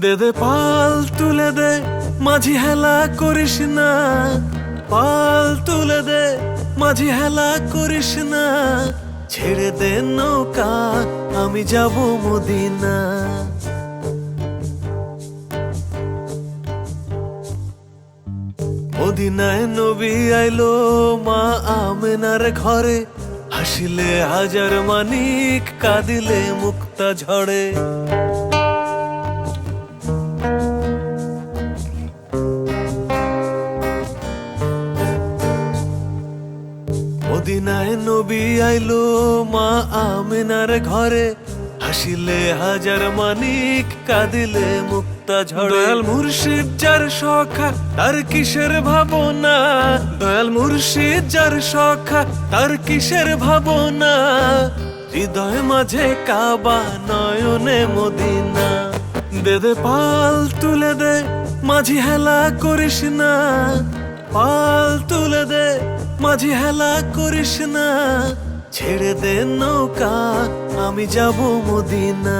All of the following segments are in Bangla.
দে দে পাল তুলে দে, মাঝি হেলা করিস না। পাল তুলে দে, মাঝি হেলা করিস না। ছেড়ে দে নৌকা, আমি যাব মদিনা। মদিনায় নবী আইলো মা আমেনার ঘরে। হাসিলে হাজার মানিক, কাঁদিলে মুক্তা ঝরে। মদিনায় নবী আইলো মা আমেনার ঘরে। হাসিলে হাজার মানিক, কাঁদিলে মুক্তা ঝরে। দয়াল মুর্শিদ যার সখা, তার কিসের ভাবনা। দয়াল মুর্শিদ যার সখা, তার কিসের ভাবনা। হৃদয় মাঝে কাবা, নয়নে মদিনা। দে দে পাল তুলে দে, মাঝি হেলা করিস না। পাল তুলে দে, মাঝি হেলা করিস না। ছেড়ে দে নৌকা, আমি যাব মদিনা।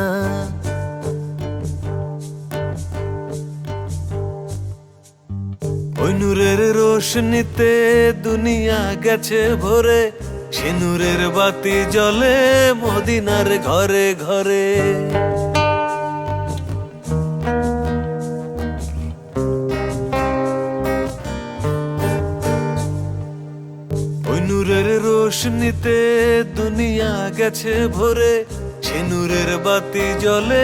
ওই নূরের রোশনীতে দুনিয়া গেছে ভরে। সে নূরের বাতি জ্বলে মদিনার ঘরে ঘরে। ওই নূরের রোশনীতে দুনিয়া গেছে ভরে। সে নূরের বাতি জ্বলে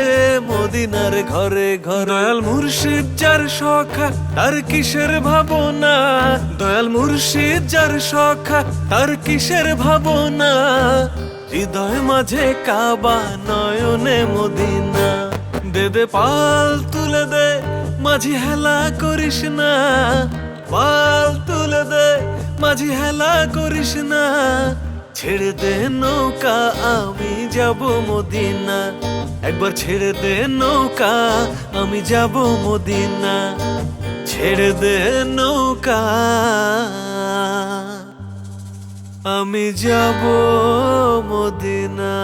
মদিনার ঘরে ঘরে। দয়াল মুর্শিদ যার সখা, তার কিসের ভাবনা। দয়াল মুর্শিদ যার সখা, তার কিসের ভাবনা। হৃদয় মাঝে কাবা, নয়নে মদিনা। দে দে পাল তুলে দে, মাঝি হেলা করিস না। পাল তুলে দে, মাঝি হেলা করিস না। ছেড়ে দে নৌকা, আমি যাব মদিনা। একবার ছেড়ে দে নৌকা, আমি যাব মদিনা। ছেড়ে দে নৌকা, আমি যাব মদিনা।